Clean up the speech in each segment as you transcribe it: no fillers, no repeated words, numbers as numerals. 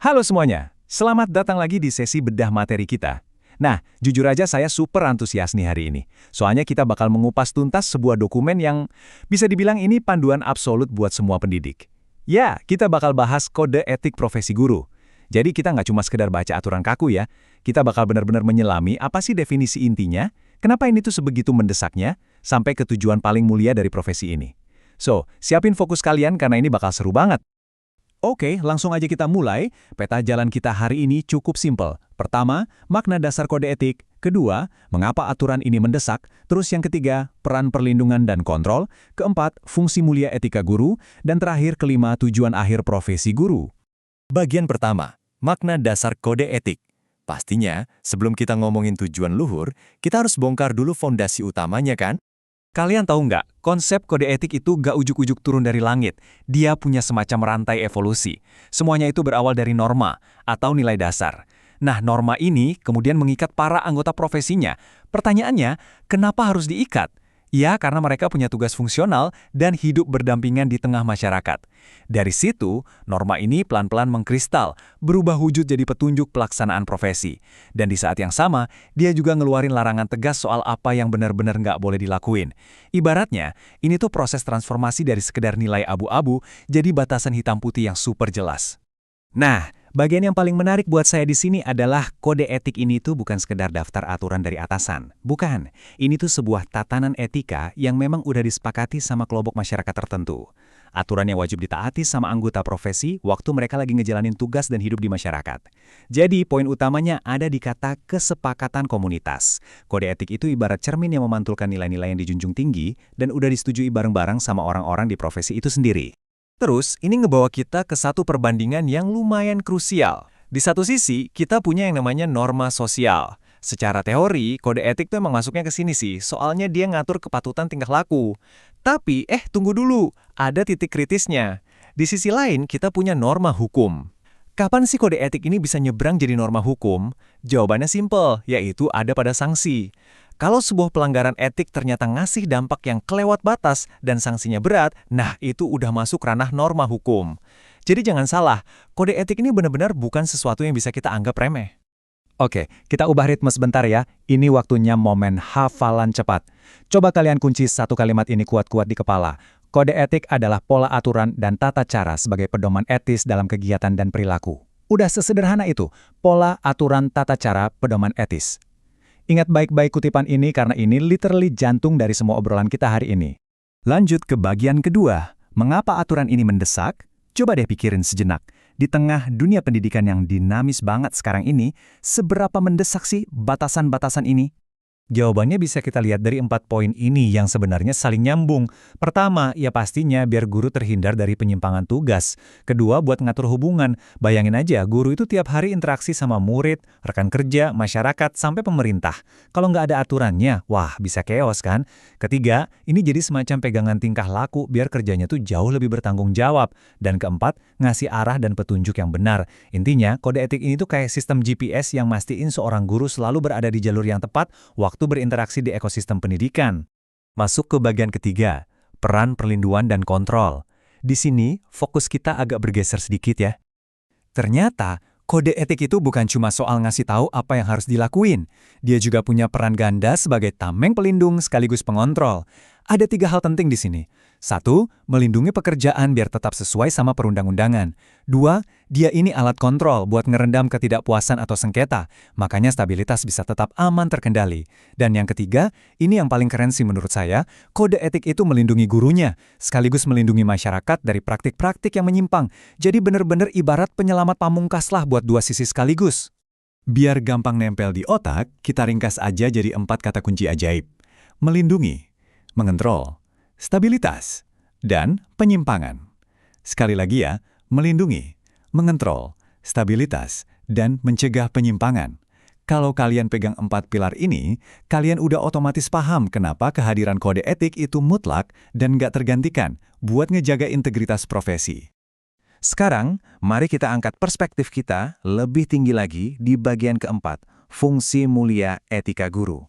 Halo semuanya, selamat datang lagi di sesi bedah materi kita. Nah, jujur aja saya super antusias nih hari ini. Soalnya kita bakal mengupas tuntas sebuah dokumen yang bisa dibilang ini panduan absolut buat semua pendidik. Ya, kita bakal bahas kode etik profesi guru. Jadi kita nggak cuma sekedar baca aturan kaku ya, kita bakal benar-benar menyelami apa sih definisi intinya, kenapa ini tuh sebegitu mendesaknya, sampai ke tujuan paling mulia dari profesi ini. So, siapin fokus kalian karena ini bakal seru banget. Oke, langsung aja kita mulai. Peta jalan kita hari ini cukup simpel. Pertama, makna dasar kode etik. Kedua, mengapa aturan ini mendesak. Terus yang ketiga, peran perlindungan dan kontrol. Keempat, fungsi mulia etika guru. Dan terakhir, kelima, tujuan akhir profesi guru. Bagian pertama, makna dasar kode etik. Pastinya, sebelum kita ngomongin tujuan luhur, kita harus bongkar dulu fondasi utamanya kan? Kalian tahu nggak, konsep kode etik itu nggak ujuk-ujuk turun dari langit. Dia punya semacam rantai evolusi. Semuanya itu berawal dari norma atau nilai dasar. Nah, norma ini kemudian mengikat para anggota profesinya. Pertanyaannya, kenapa harus diikat? Ya, karena mereka punya tugas fungsional dan hidup berdampingan di tengah masyarakat. Dari situ, norma ini pelan-pelan mengkristal, berubah wujud jadi petunjuk pelaksanaan profesi. Dan di saat yang sama, dia juga ngeluarin larangan tegas soal apa yang benar-benar nggak boleh dilakuin. Ibaratnya, ini tuh proses transformasi dari sekedar nilai abu-abu jadi batasan hitam putih yang super jelas. Nah, bagian yang paling menarik buat saya di sini adalah kode etik ini tuh bukan sekedar daftar aturan dari atasan. Bukan, ini tuh sebuah tatanan etika yang memang udah disepakati sama kelompok masyarakat tertentu. Aturan yang wajib ditaati sama anggota profesi waktu mereka lagi ngejalanin tugas dan hidup di masyarakat. Jadi, poin utamanya ada di kata kesepakatan komunitas. Kode etik itu ibarat cermin yang memantulkan nilai-nilai yang dijunjung tinggi dan udah disetujui bareng-bareng sama orang-orang di profesi itu sendiri. Terus, ini ngebawa kita ke satu perbandingan yang lumayan krusial. Di satu sisi, kita punya yang namanya norma sosial. Secara teori, kode etik tuh emang masuknya ke sini sih, soalnya dia ngatur kepatutan tingkah laku. Tapi, tunggu dulu, ada titik kritisnya. Di sisi lain, kita punya norma hukum. Kapan sih kode etik ini bisa nyebrang jadi norma hukum? Jawabannya simpel, yaitu ada pada sanksi. Kalau sebuah pelanggaran etik ternyata ngasih dampak yang kelewat batas dan sanksinya berat, nah itu udah masuk ranah norma hukum. Jadi jangan salah, kode etik ini benar-benar bukan sesuatu yang bisa kita anggap remeh. Oke, kita ubah ritme sebentar ya. Ini waktunya momen hafalan cepat. Coba kalian kunci satu kalimat ini kuat-kuat di kepala. Kode etik adalah pola aturan dan tata cara sebagai pedoman etis dalam kegiatan dan perilaku. Udah sesederhana itu, pola aturan tata cara pedoman etis. Ingat baik-baik kutipan ini karena ini literally jantung dari semua obrolan kita hari ini. Lanjut ke bagian kedua. Mengapa aturan ini mendesak? Coba deh pikirin sejenak. Di tengah dunia pendidikan yang dinamis banget sekarang ini, seberapa mendesak sih batasan-batasan ini? Jawabannya bisa kita lihat dari 4 poin ini yang sebenarnya saling nyambung. Pertama, ya pastinya biar guru terhindar dari penyimpangan tugas. Kedua, buat ngatur hubungan. Bayangin aja, guru itu tiap hari interaksi sama murid, rekan kerja, masyarakat, sampai pemerintah. Kalau nggak ada aturannya, wah bisa chaos kan? Ketiga, ini jadi semacam pegangan tingkah laku biar kerjanya tuh jauh lebih bertanggung jawab. Dan keempat, ngasih arah dan petunjuk yang benar. Intinya, kode etik ini tuh kayak sistem GPS yang mastiin seorang guru selalu berada di jalur yang tepat waktu berinteraksi di ekosistem pendidikan. Masuk ke bagian ketiga, peran perlindungan dan kontrol. Di sini, fokus kita agak bergeser sedikit ya. Ternyata, kode etik itu bukan cuma soal ngasih tahu apa yang harus dilakuin. Dia juga punya peran ganda sebagai tameng pelindung sekaligus pengontrol. Ada 3 hal penting di sini. 1, melindungi pekerjaan biar tetap sesuai sama perundang-undangan. 2, dia ini alat kontrol buat ngerendam ketidakpuasan atau sengketa, makanya stabilitas bisa tetap aman terkendali. Dan yang ketiga, ini yang paling keren sih menurut saya, kode etik itu melindungi gurunya, sekaligus melindungi masyarakat dari praktik-praktik yang menyimpang. Jadi bener-bener ibarat penyelamat pamungkas lah buat 2 sisi sekaligus. Biar gampang nempel di otak, kita ringkas aja jadi 4 kata kunci ajaib. Melindungi, mengontrol, stabilitas, dan penyimpangan. Sekali lagi ya, melindungi, mengontrol, stabilitas, dan mencegah penyimpangan. Kalau kalian pegang 4 pilar ini, kalian udah otomatis paham kenapa kehadiran kode etik itu mutlak dan nggak tergantikan buat ngejaga integritas profesi. Sekarang, mari kita angkat perspektif kita lebih tinggi lagi di bagian keempat, fungsi mulia etika guru.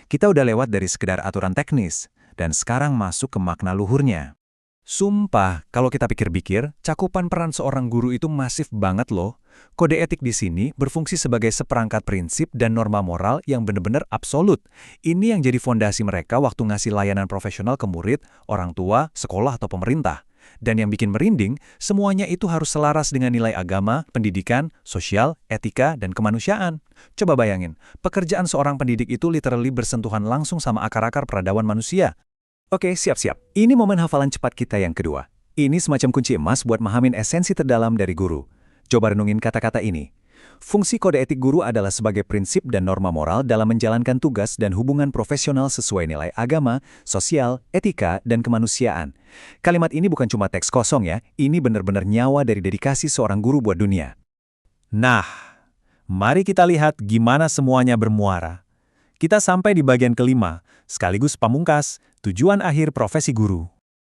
Kita udah lewat dari sekedar aturan teknis, dan sekarang masuk ke makna luhurnya. Sumpah, kalau kita pikir-pikir, cakupan peran seorang guru itu masif banget loh. Kode etik di sini berfungsi sebagai seperangkat prinsip dan norma moral yang benar-benar absolut. Ini yang jadi fondasi mereka waktu ngasih layanan profesional ke murid, orang tua, sekolah, atau pemerintah. Dan yang bikin merinding, semuanya itu harus selaras dengan nilai agama, pendidikan, sosial, etika, dan kemanusiaan. Coba bayangin, pekerjaan seorang pendidik itu literally bersentuhan langsung sama akar-akar peradaban manusia. Oke, siap-siap. Ini momen hafalan cepat kita yang kedua. Ini semacam kunci emas buat mahamin esensi terdalam dari guru. Coba renungin kata-kata ini. Fungsi kode etik guru adalah sebagai prinsip dan norma moral dalam menjalankan tugas dan hubungan profesional sesuai nilai agama, sosial, etika, dan kemanusiaan. Kalimat ini bukan cuma teks kosong ya, ini benar-benar nyawa dari dedikasi seorang guru buat dunia. Nah, mari kita lihat gimana semuanya bermuara. Kita sampai di bagian kelima, sekaligus pamungkas, tujuan akhir profesi guru.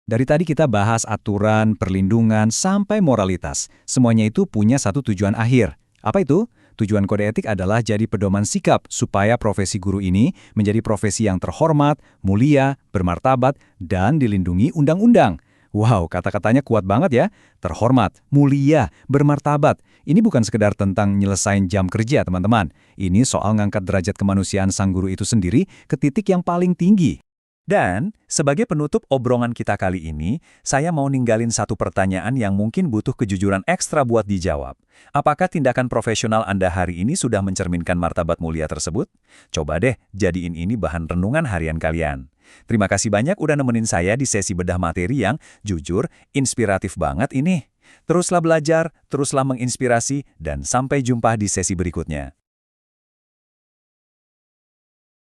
Dari tadi kita bahas aturan, perlindungan, sampai moralitas. Semuanya itu punya satu tujuan akhir. Apa itu? Tujuan kode etik adalah jadi pedoman sikap supaya profesi guru ini menjadi profesi yang terhormat, mulia, bermartabat, dan dilindungi undang-undang. Wow, kata-katanya kuat banget ya. Terhormat, mulia, bermartabat. Ini bukan sekedar tentang nyelesain jam kerja, teman-teman. Ini soal ngangkat derajat kemanusiaan sang guru itu sendiri ke titik yang paling tinggi. Dan, sebagai penutup obrolan kita kali ini, saya mau ninggalin satu pertanyaan yang mungkin butuh kejujuran ekstra buat dijawab. Apakah tindakan profesional Anda hari ini sudah mencerminkan martabat mulia tersebut? Coba deh, jadiin ini bahan renungan harian kalian. Terima kasih banyak udah nemenin saya di sesi bedah materi yang, jujur, inspiratif banget ini. Teruslah belajar, teruslah menginspirasi, dan sampai jumpa di sesi berikutnya.